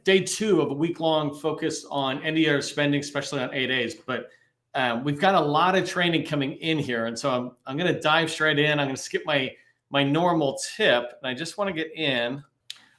day 2 of a week-long focus on end of year spending, especially on 8As. But we've got a lot of training coming in here, and so I'm going to dive straight in. I'm going to skip my normal tip, and I just want to get in.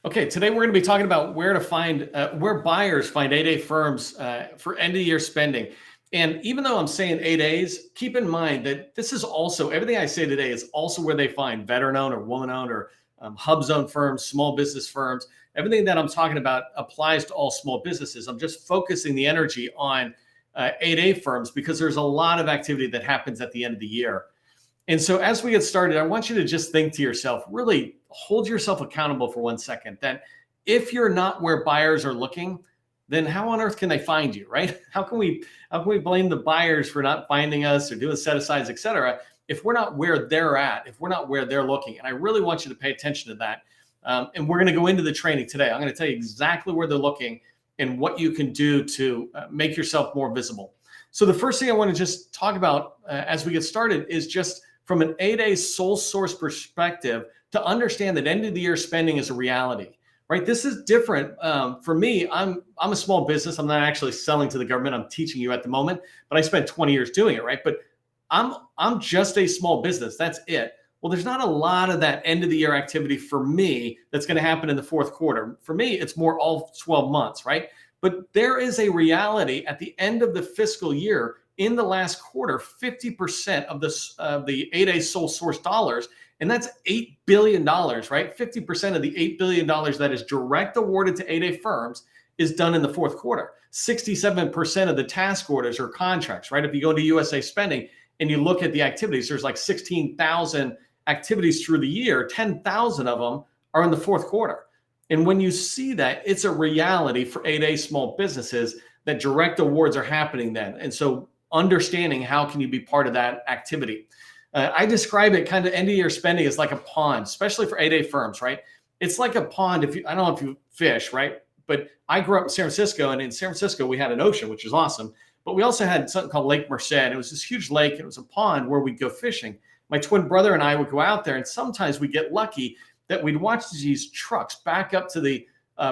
Okay, today we're going to be talking about where to find where buyers find 8A firms for end of year spending. And even though I'm saying 8As, keep in mind that this is also, everything I say today is also where they find veteran-owned or woman-owned or hub-zone firms, small business firms. Everything that I'm talking about applies to all small businesses. I'm just focusing the energy on 8A firms because there's a lot of activity that happens at the end of the year. And so as we get started, I want you to just think to yourself, really hold yourself accountable for 1 second, that if you're not where buyers are looking, then how on earth can they find you, right? How can we blame the buyers for not finding us or doing set-asides, et cetera, if we're not where they're at, if we're not where they're looking? And I really want you to pay attention to that. And we're going to go into the training today. I'm going to tell you exactly where they're looking and what you can do to make yourself more visible. So the first thing I want to just talk about as we get started is just from an 8A sole source perspective to understand that end of the year spending is a reality, right? This is different. For me, I'm a small business. I'm not actually selling to the government. I'm teaching you at the moment, but I spent 20 years doing it, right? But I'm just a small business. That's it. Well, there's not a lot of that end of the year activity for me that's going to happen in the fourth quarter. For me, it's more all 12 months, right? But there is a reality at the end of the fiscal year. In the last quarter, 50% of the 8A sole source dollars, and that's $8 billion, right? 50% of the $8 billion that is direct awarded to 8A firms is done in the fourth quarter. 67% of the task orders or contracts, right? If you go to USA Spending and you look at the activities, there's like 16,000 activities through the year, 10,000 of them are in the fourth quarter. And when you see that, it's a reality for 8A small businesses that direct awards are happening then. And so understanding how can you be part of that activity. I describe it kind of end of year spending as like a pond, especially for 8A firms, right? It's like a pond. I don't know if you fish, right? But I grew up in San Francisco, and in San Francisco, we had an ocean, which is awesome. But we also had something called Lake Merced. It was this huge lake. And it was a pond where we'd go fishing. My twin brother and I would go out there, and sometimes we'd get lucky that we'd watch these trucks back up to the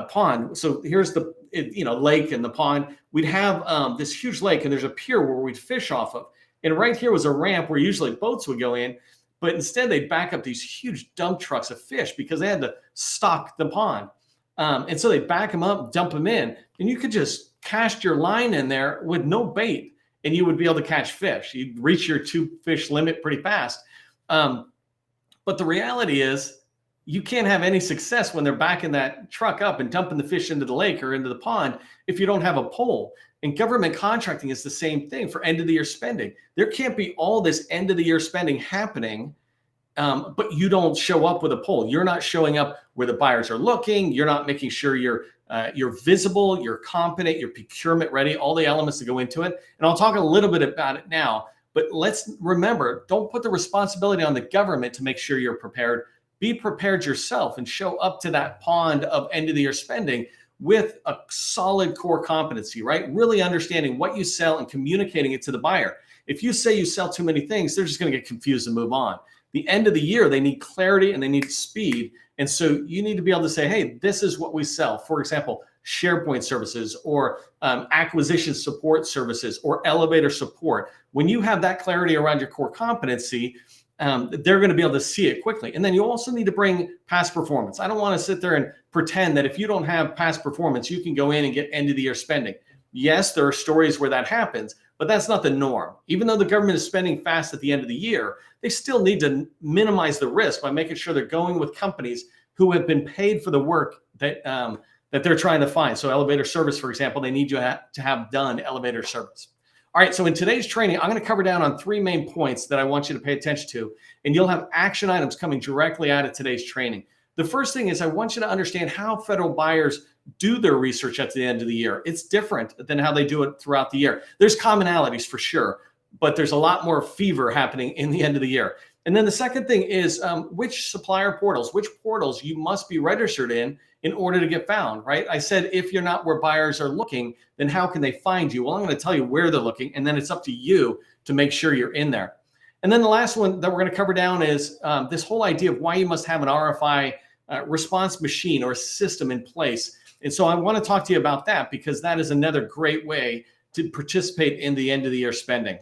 pond. So here's the lake and the pond. We'd have this huge lake, and there's a pier where we'd fish off of. And right here was a ramp where usually boats would go in, but instead they'd back up these huge dump trucks of fish because they had to stock the pond. And so they'd back them up, dump them in, and you could just cast your line in there with no bait, and you would be able to catch fish. You'd reach your 2 fish limit pretty fast. But the reality is, you can't have any success when they're backing that truck up and dumping the fish into the lake or into the pond if you don't have a pole. And government contracting is the same thing for end of the year spending. There can't be all this end of the year spending happening, but you don't show up with a pole. You're not showing up where the buyers are looking. You're not making sure you're visible, you're competent, you're procurement ready, all the elements that go into it. And I'll talk a little bit about it now, but let's remember, don't put the responsibility on the government to make sure you're prepared. Be prepared yourself and show up to that pond of end of the year spending with a solid core competency, right? Really understanding what you sell and communicating it to the buyer. If you say you sell too many things, they're just going to get confused and move on. The end of the year, they need clarity and they need speed. And so you need to be able to say, hey, this is what we sell. For example, SharePoint services or acquisition support services or elevator support. When you have that clarity around your core competency, they're going to be able to see it quickly. And then you also need to bring past performance. I don't want to sit there and pretend that if you don't have past performance, you can go in and get end of the year spending. Yes, there are stories where that happens, but that's not the norm. Even though the government is spending fast at the end of the year, they still need to minimize the risk by making sure they're going with companies who have been paid for the work that they're trying to find. So elevator service, for example, they need you to have done elevator service. All right, so in today's training, I'm going to cover down on 3 main points that I want you to pay attention to, and you'll have action items coming directly out of today's training. The first thing is I want you to understand how federal buyers do their research at the end of the year. It's different than how they do it throughout the year. There's commonalities for sure, but there's a lot more fever happening in the end of the year. And then the second thing is which supplier portals, which portals you must be registered in order to get found, right? I said, if you're not where buyers are looking, then how can they find you? Well, I'm going to tell you where they're looking, and then it's up to you to make sure you're in there. And then the last one that we're going to cover down is this whole idea of why you must have an RFI response machine or system in place And so I want to talk to you about that because that is another great way to participate in the end of the year spending.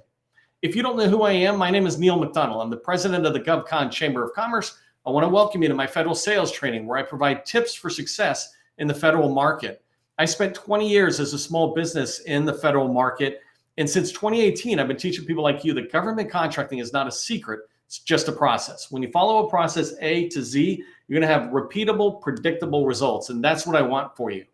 If you don't know who I am, my name is Neil McDonnell. I'm the president of the GovCon Chamber of Commerce. I want to welcome you to my federal sales training where I provide tips for success in the federal market. I spent 20 years as a small business in the federal market. And since 2018, I've been teaching people like you that government contracting is not a secret. It's just a process. When you follow a process A to Z, you're going to have repeatable, predictable results. And that's what I want for you.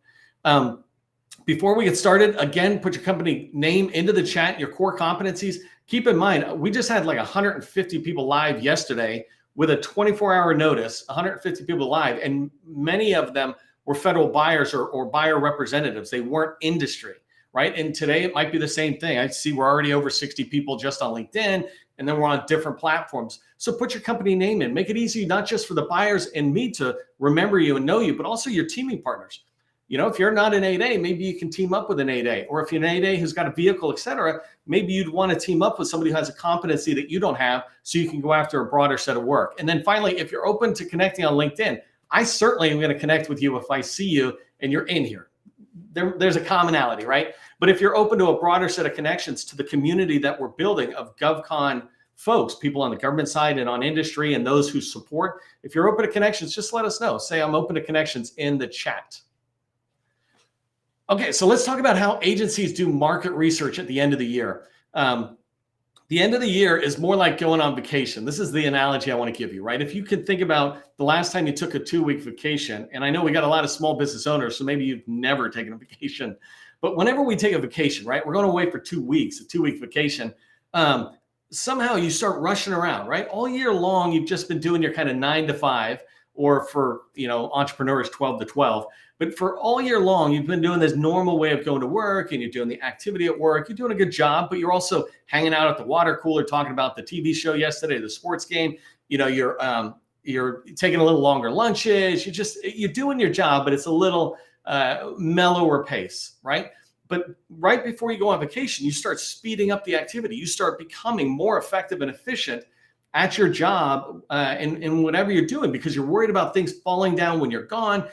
Before we get started, again, put your company name into the chat, your core competencies. Keep in mind, we just had like 150 people live yesterday with a 24-hour notice, 150 people live, and many of them were federal buyers or buyer representatives. They weren't industry, right? And today it might be the same thing. I see we're already over 60 people just on LinkedIn, and then we're on different platforms. So put your company name in. Make it easy, not just for the buyers and me to remember you and know you, but also your teaming partners. You know, if you're not an 8A, maybe you can team up with an 8A. Or if you're an 8A who's got a vehicle, et cetera, maybe you'd want to team up with somebody who has a competency that you don't have so you can go after a broader set of work. And then finally, if you're open to connecting on LinkedIn, I certainly am going to connect with you if I see you and you're in here. There's a commonality, right? But if you're open to a broader set of connections to the community that we're building of GovCon folks, people on the government side and on industry and those who support, if you're open to connections, just let us know. Say I'm open to connections in the chat. Okay, so let's talk about how agencies do market research at the end of the year. The end of the year is more like going on vacation. This is the analogy I want to give you, right? If you could think about the last time you took a 2-week vacation, and I know we got a lot of small business owners, so maybe you've never taken a vacation, but whenever we take a vacation, right, we're going away for 2 weeks, a 2-week vacation, somehow you start rushing around, right? All year long, you've just been doing your kind of 9 to 5, or for, you know, entrepreneurs, 12 to 12. But for all year long, you've been doing this normal way of going to work and you're doing the activity at work. You're doing a good job, but you're also hanging out at the water cooler, talking about the TV show yesterday, the sports game. You know, you're taking a little longer lunches. You're doing your job, but it's a little mellower pace, right? But right before you go on vacation, you start speeding up the activity. You start becoming more effective and efficient at your job in whatever you're doing because you're worried about things falling down when you're gone.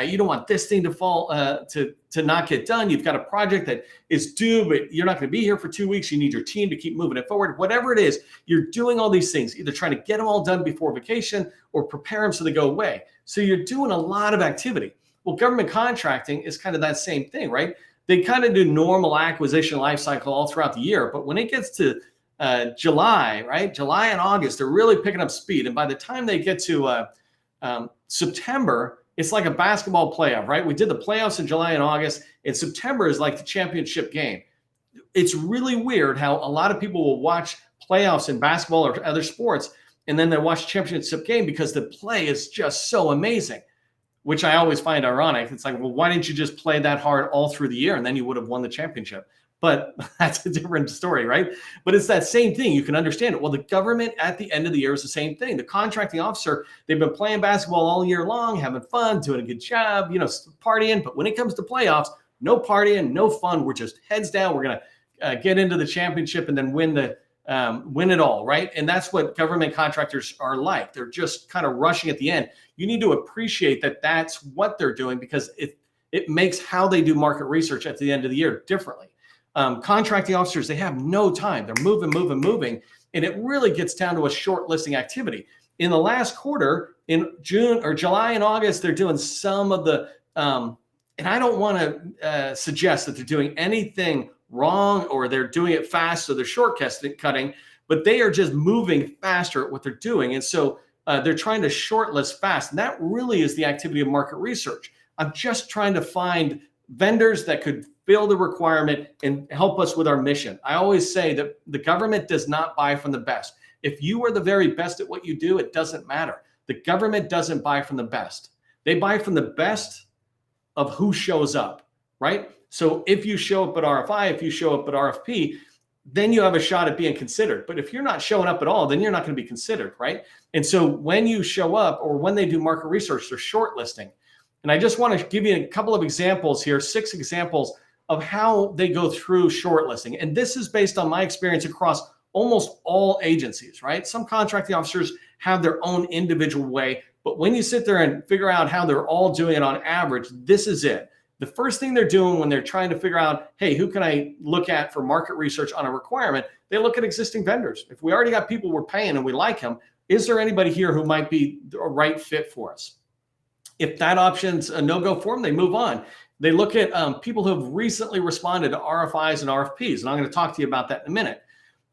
You don't want this thing to fall to not get done. You've got a project that is due, but you're not going to be here for 2 weeks. You need your team to keep moving it forward. Whatever it is, you're doing all these things, either trying to get them all done before vacation or prepare them so they go away. So you're doing a lot of activity. Well, government contracting is kind of that same thing, right? They kind of do normal acquisition life cycle all throughout the year. But when it gets to July, right? July and August, they're really picking up speed. And by the time they get to September, it's like a basketball playoff, right? We did the playoffs in July and August, and September is like the championship game. It's really weird how a lot of people will watch playoffs in basketball or other sports, and then they watch championship game because the play is just so amazing, which I always find ironic. It's like, well, why didn't you just play that hard all through the year, and then you would have won the championship? But that's a different story, right? But it's that same thing. You can understand it. Well, the government at the end of the year is the same thing. The contracting officer, they've been playing basketball all year long, having fun, doing a good job, you know, partying. But when it comes to playoffs, no partying, no fun. We're just heads down. We're going to get into the championship and then win it all, right? And that's what government contractors are like. They're just kind of rushing at the end. You need to appreciate that that's what they're doing because it makes how they do market research at the end of the year differently. Contracting officers, they have no time. They're moving. And it really gets down to a short listing activity. In the last quarter, in June or July and August, they're doing some of the, and I don't want to suggest that they're doing anything wrong or they're doing it fast, so they're shortcutting, but they are just moving faster at what they're doing. And so they're trying to shortlist fast. And that really is the activity of market research. I'm just trying to find vendors that could fill the requirement and help us with our mission. I always say that the government does not buy from the best. If you are the very best at what you do, it doesn't matter. The government doesn't buy from the best. They buy from the best of who shows up, right? So if you show up at RFI, if you show up at RFP, then you have a shot at being considered. But if you're not showing up at all, then you're not going to be considered, right? And so when you show up or when they do market research, they're shortlisting. And I just want to give you a couple of examples here, 6 examples of how they go through shortlisting. And this is based on my experience across almost all agencies, right? Some contracting officers have their own individual way, but when you sit there and figure out how they're all doing it on average, this is it. the first thing they're doing when they're trying to figure out, hey, who can I look at for market research on a requirement? They look at existing vendors. If we already got people we're paying and we like them, is there anybody here who might be a right fit for us? If that option's a no-go for them, they move on. They look at people who have recently responded to RFIs and RFPs, and I'm going to talk to you about that in a minute.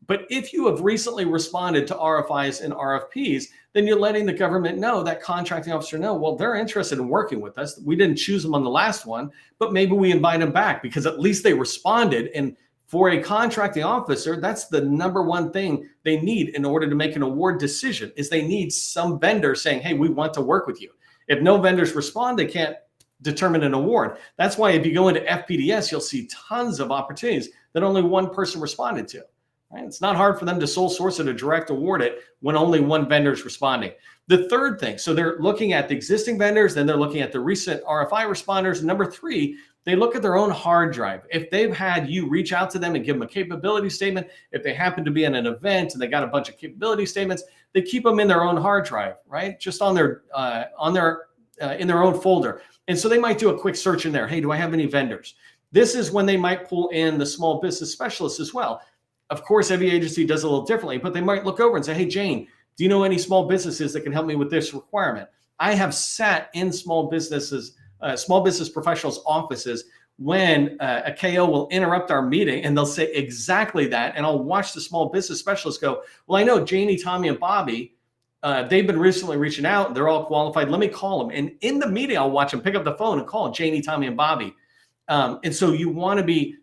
But if you have recently responded to RFIs and RFPs, then you're letting the government know, that contracting officer know, well, they're interested in working with us. We didn't choose them on the last one, but maybe we invite them back because at least they responded. And for a contracting officer, that's the number one thing they need in order to make an award decision, is they need some vendor saying, hey, we want to work with you. If no vendors respond, they can't determine an award. That's why if you go into FPDS, you'll see tons of opportunities that only one person responded to. Right? It's not hard for them to sole source it or direct award it when only one vendor is responding. The third thing, so they're looking at the existing vendors, then they're looking at the recent RFI responders. And number three, they look at their own hard drive. If they've had you reach out to them and give them a capability statement, if they happen to be in an event and they got a bunch of capability statements, they keep them in their own hard drive, right? Just in their own folder. And so they might do a quick search in there. Hey, do I have any vendors? This is when they might pull in the small business specialists as well. Of course, every agency does a little differently, but they might look over and say, hey, Jane, do you know any small businesses that can help me with this requirement? I have sat in small business professionals' offices when a KO will interrupt our meeting and they'll say exactly that. And I'll watch the small business specialists go, well, I know Janie, Tommy, and Bobby, they've been recently reaching out. They're all qualified. Let me call them. And in the meeting, I'll watch them pick up the phone and call Janie, Tommy, and Bobby. And so you want to be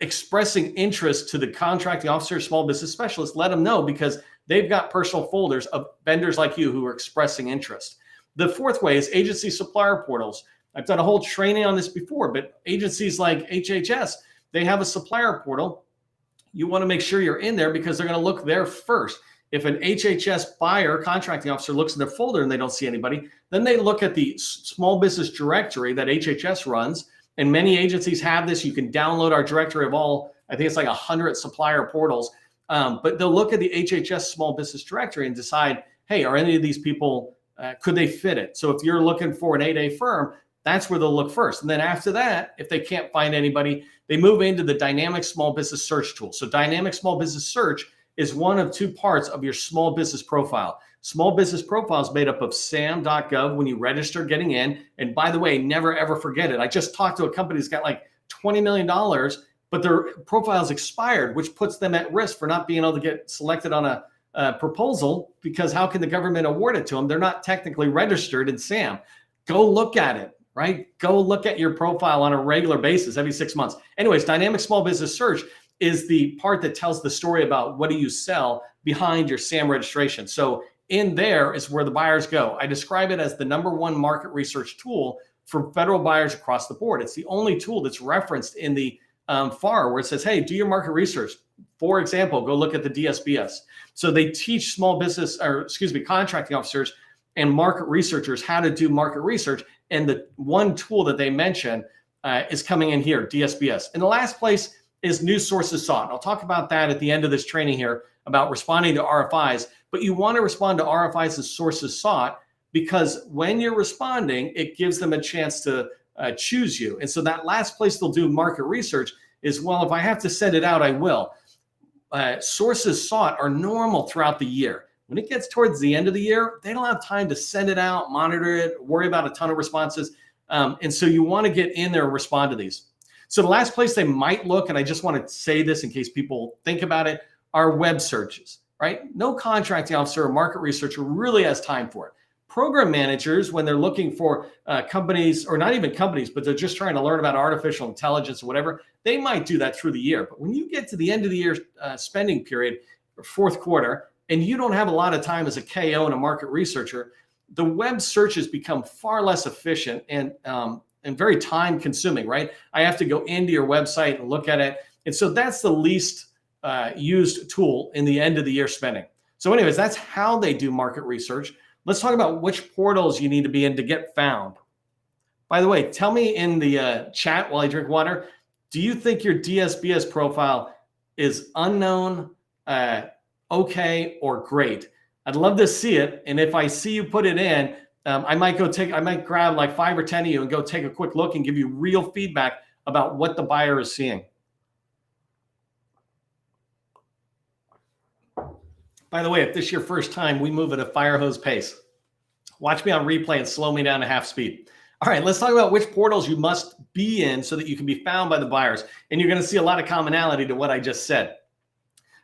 expressing interest to the contracting officer, small business specialist. Let them know, because they've got personal folders of vendors like you who are expressing interest. The fourth way is agency supplier portals. I've done a whole training on this before, but agencies like HHS, they have a supplier portal. You want to make sure you're in there because they're going to look there first. If an HHS buyer, contracting officer, looks in their folder and they don't see anybody, then they look at the small business directory that HHS runs. And many agencies have this. You can download our directory of all, I think it's like 100 supplier portals. But they'll look at the HHS small business directory and decide, hey, are any of these people, could they fit it? So if you're looking for an 8A firm, that's where they'll look first. And then after that, if they can't find anybody, they move into the dynamic small business search tool. So dynamic small business search is one of two parts of your small business profile. Small business profile is made up of sam.gov when you register getting in. And by the way, never, ever forget it. I just talked to a company that's got like $20 million, but their profile's expired, which puts them at risk for not being able to get selected on a proposal, because how can the government award it to them? They're not technically registered in SAM. Go look at it, right? Go look at your profile on a regular basis every 6 months. Anyways, dynamic small business search is the part that tells the story about what do you sell behind your SAM registration. So in there is where the buyers go. I describe it as the number one market research tool for federal buyers across the board. It's the only tool that's referenced in the FAR where it says, hey, do your market research. For example, go look at the DSBS. So they teach contracting officers and market researchers how to do market research. And the one tool that they mention is coming in here, DSBS. And the last place is new sources sought. And I'll talk about that at the end of this training here about responding to RFIs. But you want to respond to RFIs as sources sought, because when you're responding, it gives them a chance to choose you. And so that last place they'll do market research is, well, if I have to send it out, I will. Sources sought are normal throughout the year. When it gets towards the end of the year, they don't have time to send it out, monitor it, worry about a ton of responses. And so you want to get in there and respond to these. So the last place they might look, and I just want to say this in case people think about it, are web searches, right? No contracting officer or market researcher really has time for it. Program managers, when they're looking for companies, or not even companies, but they're just trying to learn about artificial intelligence or whatever, they might do that through the year. But when you get to the end of the year spending period, or fourth quarter, and you don't have a lot of time as a KO and a market researcher, the web searches become far less efficient and very time consuming, right? I have to go into your website and look at it. And so that's the least used tool in the end of the year spending. So anyways, that's how they do market research. Let's talk about which portals you need to be in to get found. By the way, tell me in the chat while I drink water, do you think your DSBS profile is unknown, okay, or great? I'd love to see it. And if I see you put it in, I might grab like 5 or 10 of you and go take a quick look and give you real feedback about what the buyer is seeing. By the way, if this is your first time, we move at a fire hose pace. Watch me on replay and slow me down to half speed. All right, let's talk about which portals you must be in so that you can be found by the buyers. And you're going to see a lot of commonality to what I just said.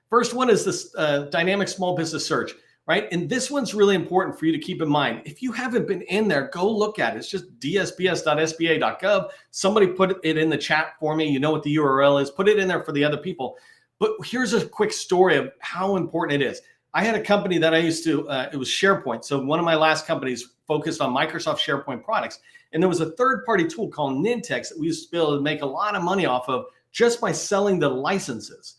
First one is this dynamic small business search, right? And this one's really important for you to keep in mind. If you haven't been in there, go look at it. It's just dsps.sba.gov. Somebody put it in the chat for me. You know what the URL is. Put it in there for the other people. But here's a quick story of how important it is. I had a company that I used to, it was SharePoint. So one of my last companies focused on Microsoft SharePoint products. And there was a third-party tool called Nintex that we used to be able to make a lot of money off of just by selling the licenses.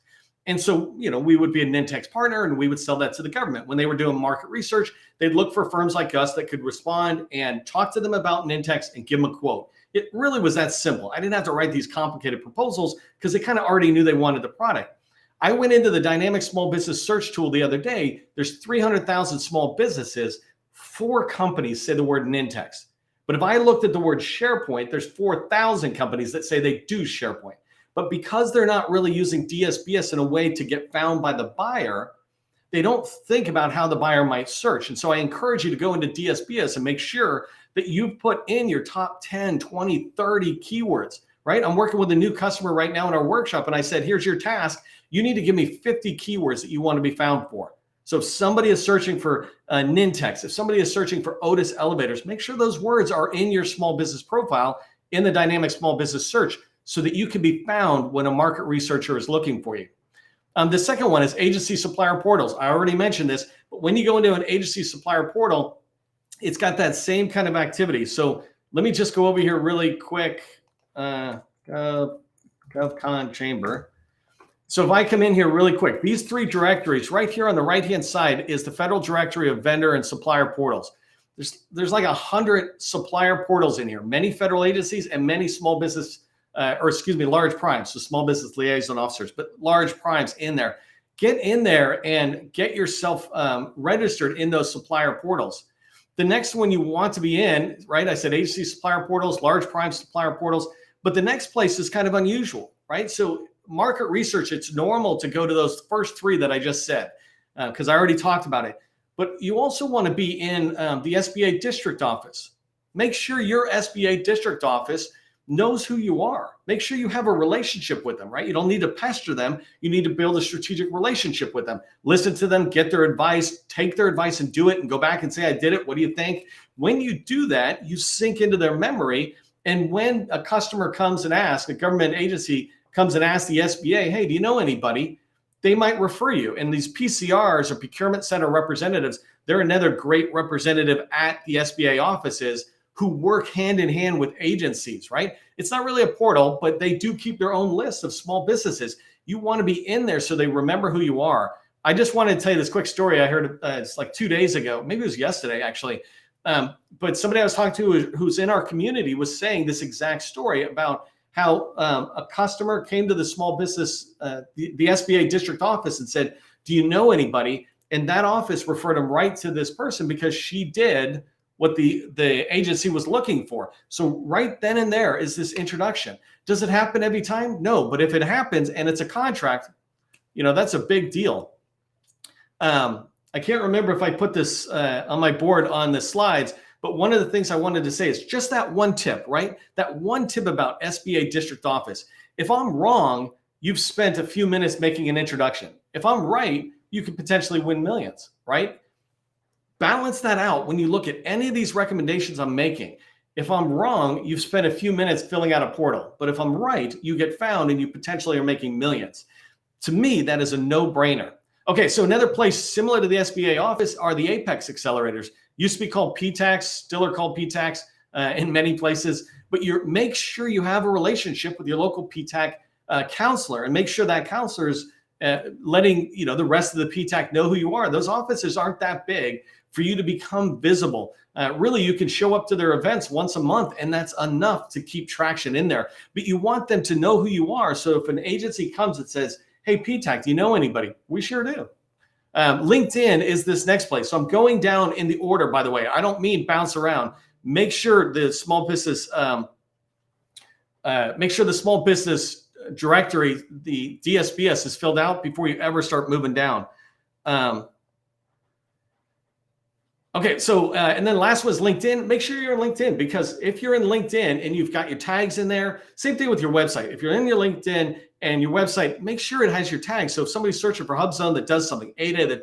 And so, we would be a Nintex partner and we would sell that to the government. When they were doing market research, they'd look for firms like us that could respond and talk to them about Nintex and give them a quote. It really was that simple. I didn't have to write these complicated proposals because they kind of already knew they wanted the product. I went into the dynamic small business search tool the other day. There's 300,000 small businesses. 4 companies say the word Nintex. But if I looked at the word SharePoint, there's 4,000 companies that say they do SharePoint. But because they're not really using DSBS in a way to get found by the buyer, they don't think about how the buyer might search. And so I encourage you to go into DSBS and make sure that you put in your top 10, 20, 30 keywords, right? I'm working with a new customer right now in our workshop, and I said, here's your task. You need to give me 50 keywords that you want to be found for. So if somebody is searching for Nintex, if somebody is searching for Otis elevators, make sure those words are in your small business profile in the dynamic small business search so that you can be found when a market researcher is looking for you. The second one is agency supplier portals. I already mentioned this, but when you go into an agency supplier portal, it's got that same kind of activity. So let me just go over here really quick. GovCon Chamber. So if I come in here really quick, these 3 directories right here on the right-hand side is the Federal Directory of Vendor and Supplier Portals. There's like 100 supplier portals in here, many federal agencies and many small business, large primes, so small business liaison officers, but large primes in there. Get in there and get yourself registered in those supplier portals. The next one you want to be in, right? I said agency supplier portals, large prime supplier portals, but the next place is kind of unusual, right? So market research, it's normal to go to those first 3 that I just said, because I already talked about it. But you also want to be in the SBA district office. Make sure your SBA district office knows who you are. Make sure you have a relationship with them, right? You don't need to pester them. You need to build a strategic relationship with them. Listen to them, get their advice, take their advice and do it, and go back and say, I did it. What do you think? When you do that, you sink into their memory. And when a customer comes and asks, a government agency comes and asks the SBA, hey, do you know anybody? They might refer you. And these PCRs or procurement center representatives, they're another great representative at the SBA offices who work hand in hand with agencies, right? It's not really a portal, but they do keep their own list of small businesses. You want to be in there so they remember who you are. I just wanted to tell you this quick story. I heard it's like 2 days ago, maybe it was yesterday actually. But somebody I was talking to who's in our community was saying this exact story about how a customer came to the small business, the SBA district office and said, do you know anybody? And that office referred them right to this person because she did what the agency was looking for. So right then and there is this introduction. Does it happen every time? No, but if it happens and it's a contract, that's a big deal. I can't remember if I put this on my board on the slides, but one of the things I wanted to say is just that one tip, right? That one tip about SBA district office. If I'm wrong, you've spent a few minutes making an introduction. If I'm right, you could potentially win millions, right? Balance that out when you look at any of these recommendations I'm making. If I'm wrong, you've spent a few minutes filling out a portal. But if I'm right, you get found and you potentially are making millions. To me, that is a no-brainer. Okay, so another place similar to the SBA office are the Apex accelerators. Used to be called PTAX, still are called PTAX in many places. But make sure you have a relationship with your local PTAC counselor and make sure that counselor is letting the rest of the PTAC know who you are. Those offices aren't that big for you to become visible. Really, you can show up to their events once a month, and that's enough to keep traction in there. But you want them to know who you are. So if an agency comes and says, hey, PTAC, do you know anybody? We sure do. LinkedIn is this next place. So I'm going down in the order, by the way. I don't mean bounce around. Make sure the small business directory, the DSBS, is filled out before you ever start moving down. Okay, so and then last was LinkedIn. Make sure you're in LinkedIn, because if you're in LinkedIn and you've got your tags in there, same thing with your website. If you're in your LinkedIn and your website, make sure it has your tags. So if somebody's searching for HubZone that does something, Ada that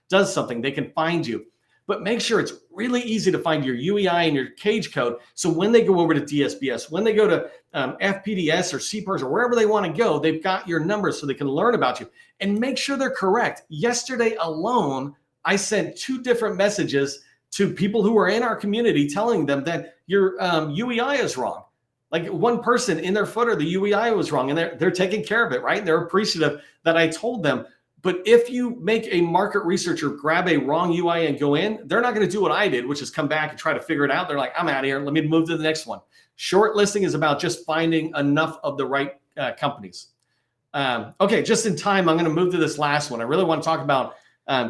does something, they can find you. But make sure it's really easy to find your UEI and your cage code. So when they go over to DSBS, when they go to FPDS or CPERS or wherever they want to go, they've got your numbers so they can learn about you. And make sure they're correct. Yesterday alone, I sent 2 different messages to people who are in our community telling them that your UEI is wrong. Like, one person in their footer, the UEI was wrong, and they're taking care of it, right? They're appreciative that I told them. But if you make a market researcher grab a wrong UI and go in, they're not going to do what I did, which is come back and try to figure it out. They're like, I'm out of here. Let me move to the next one. Shortlisting is about just finding enough of the right companies. Okay, just in time, I'm going to move to this last one. I really want to talk about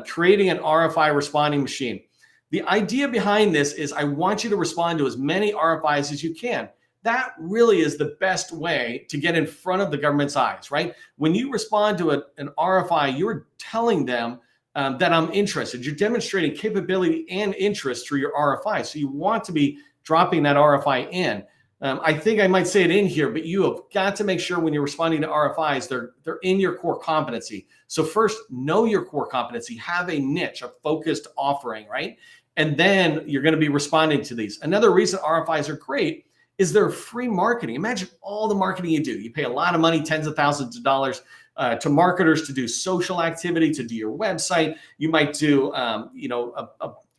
creating an RFI responding machine. The idea behind this is I want you to respond to as many RFIs as you can. That really is the best way to get in front of the government's eyes, right? When you respond to an RFI, you're telling them that I'm interested. You're demonstrating capability and interest through your RFI. So you want to be dropping that RFI in. I think I might say it in here, but you have got to make sure when you're responding to RFIs, they're in your core competency. So first, know your core competency, have a niche, a focused offering, right? And then you're going to be responding to these. Another reason RFIs are great is they're free marketing. Imagine all the marketing you do. You pay a lot of money, tens of thousands of dollars to marketers to do social activity, to do your website. You might do, a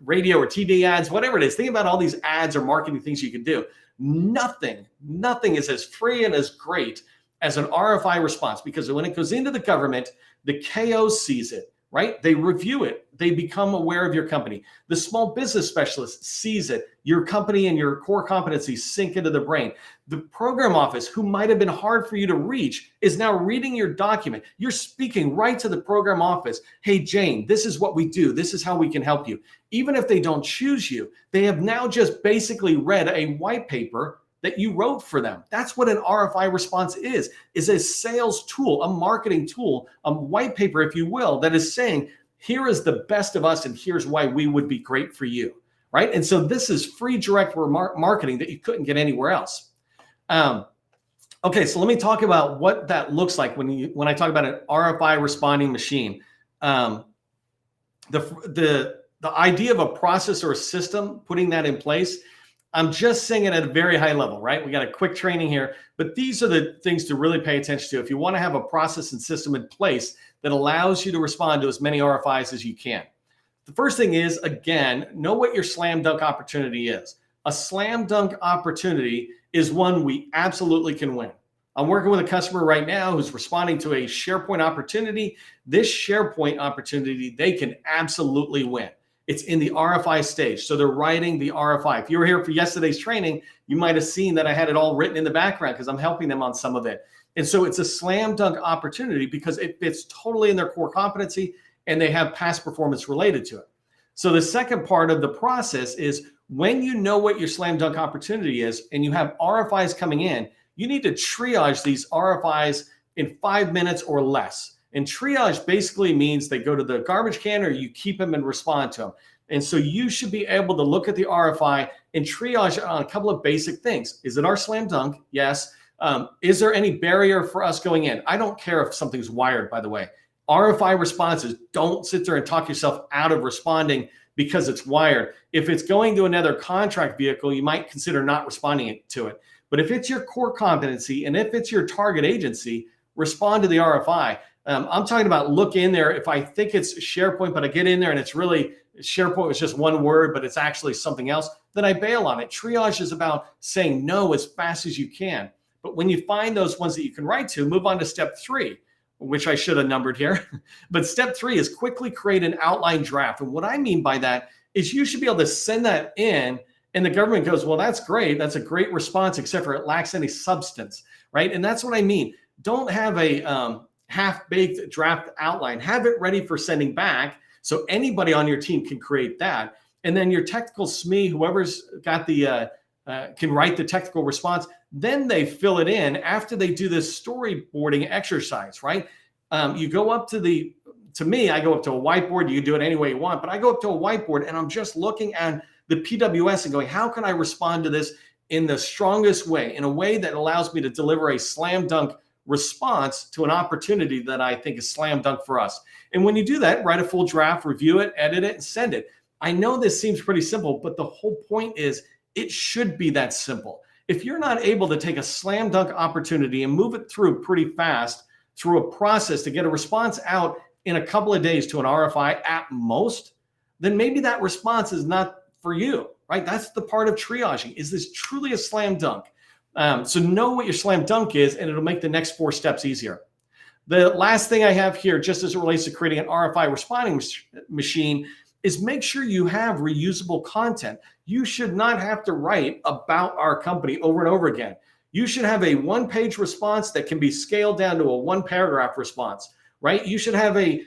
radio or TV ads, whatever it is. Think about all these ads or marketing things you can do. Nothing is as free and as great as an RFI response, because when it goes into the government, the KO sees it, right? They review it. They become aware of your company. The small business specialist sees it. Your company and your core competencies sink into the brain. The program office, who might have been hard for you to reach, is now reading your document. You're speaking right to the program office. Hey, Jane, this is what we do. This is how we can help you. Even if they don't choose you, they have now just basically read a white paper that you wrote for them. That's what an RFI response is a sales tool, a marketing tool, a white paper, if you will, that is saying, here is the best of us and here's why we would be great for you, right? And so this is free direct marketing that you couldn't get anywhere else. Okay, so let me talk about what that looks like when I talk about an RFI responding machine. The idea of a process or a system, putting that in place, I'm just saying it at a very high level, right? We got a quick training here, but these are the things to really pay attention to if you want to have a process and system in place that allows you to respond to as many RFIs as you can. The first thing is, again, know what your slam dunk opportunity is. A slam dunk opportunity is one we absolutely can win. I'm working with a customer right now who's responding to a SharePoint opportunity. This SharePoint opportunity, they can absolutely win. It's in the RFI stage. So they're writing the RFI. If you were here for yesterday's training, you might have seen that I had it all written in the background because I'm helping them on some of it. And so it's a slam dunk opportunity because it fits totally in their core competency and they have past performance related to it. So the second part of the process is when you know what your slam dunk opportunity is and you have RFIs coming in, you need to triage these RFIs in 5 minutes or less. And triage basically means they go to the garbage can or you keep them and respond to them. And so you should be able to look at the RFI and triage it on a couple of basic things. Is it our slam dunk? Yes. Is there any barrier for us going in? I don't care if something's wired, by the way. RFI responses, don't sit there and talk yourself out of responding because it's wired. If it's going to another contract vehicle, you might consider not responding to it. But if it's your core competency and if it's your target agency, respond to the RFI. I'm talking about look in there. If I think it's SharePoint, but I get in there and it's really SharePoint was just one word, but it's actually something else, then I bail on it. Triage is about saying no as fast as you can. But when you find those ones that you can write to, move on to step 3, which I should have numbered here. But step 3 is quickly create an outline draft. And what I mean by that is you should be able to send that in and the government goes, well, that's great. That's a great response, except for it lacks any substance, right? And that's what I mean. Don't have a half-baked draft outline, have it ready for sending back so anybody on your team can create that. And then your technical SME, whoever's got the can write the technical response, then they fill it in after they do this storyboarding exercise, right? You go up to me, I go up to a whiteboard. You can do it any way you want, but I go up to a whiteboard and I'm just looking at the PWS and going, how can I respond to this in the strongest way, in a way that allows me to deliver a slam dunk response to an opportunity that I think is slam dunk for us. And when you do that, write a full draft, review it, edit it, and send it. I know this seems pretty simple, but the whole point is it should be that simple. If you're not able to take a slam dunk opportunity and move it through pretty fast through a process to get a response out in a couple of days to an RFI at most, then maybe that response is not for you, right? That's the part of triaging. Is this truly a slam dunk? So know what your slam dunk is, and it'll make the next 4 steps easier. The last thing I have here, just as it relates to creating an RFI responding machine, is make sure you have reusable content. You should not have to write about our company over and over again. You should have a 1-page response that can be scaled down to a 1-paragraph response, right? You should have a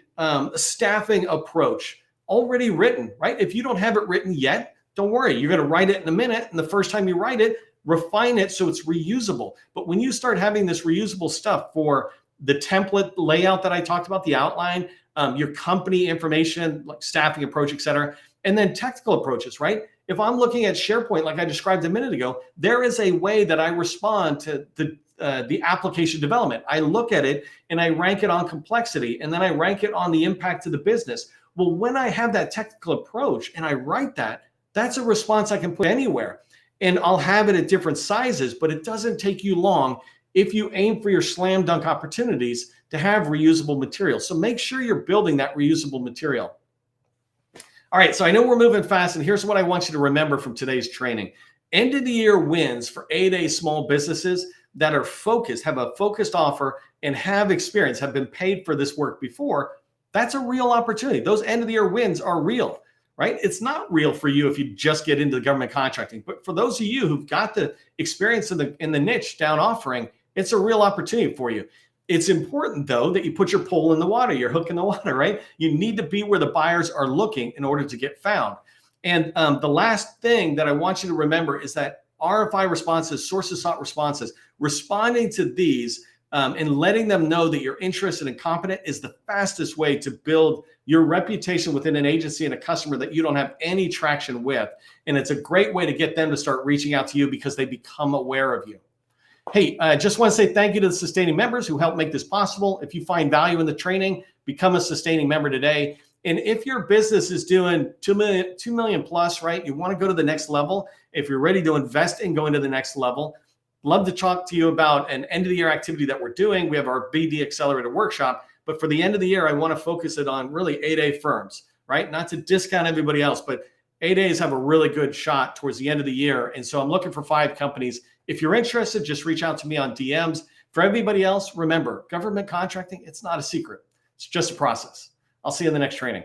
staffing approach already written, right? If you don't have it written yet, don't worry. You're going to write it in a minute. And the first time you write it, refine it so it's reusable. But when you start having this reusable stuff for the template layout that I talked about, the outline, your company information, like staffing approach, et cetera, and then technical approaches, right? If I'm looking at SharePoint, like I described a minute ago, there is a way that I respond to the application development. I look at it and I rank it on complexity, and then I rank it on the impact to the business. Well, when I have that technical approach and I write that, that's a response I can put anywhere. And I'll have it at different sizes, but it doesn't take you long if you aim for your slam dunk opportunities to have reusable material. So make sure you're building that reusable material. All right, so I know we're moving fast, and here's what I want you to remember from today's training. End of the year wins for 8A small businesses that are focused, have a focused offer, and have experience, have been paid for this work before. That's a real opportunity. Those end of the year wins are real, right? It's not real for you if you just get into the government contracting, but for those of you who've got the experience in the niche down offering, it's a real opportunity for you. It's important, though, that you put your pole in the water, your hook in the water, right? You need to be where the buyers are looking in order to get found. And the last thing that I want you to remember is that RFI responses, sources sought responses, responding to these and letting them know that you're interested and competent is the fastest way to build your reputation within an agency and a customer that you don't have any traction with. And it's a great way to get them to start reaching out to you because they become aware of you. Hey, I just want to say thank you to the sustaining members who helped make this possible. If you find value in the training, become a sustaining member today. And if your business is doing 2 million plus, right, you want to go to the next level. If you're ready to invest in going to the next level, love to talk to you about an end of the year activity that we're doing. We have our BD Accelerator workshop, but for the end of the year, I want to focus it on really 8A firms, right? Not to discount everybody else, but 8As have a really good shot towards the end of the year. And so I'm looking for 5 companies. If you're interested, just reach out to me on DMs. For everybody else, remember, government contracting, it's not a secret. It's just a process. I'll see you in the next training.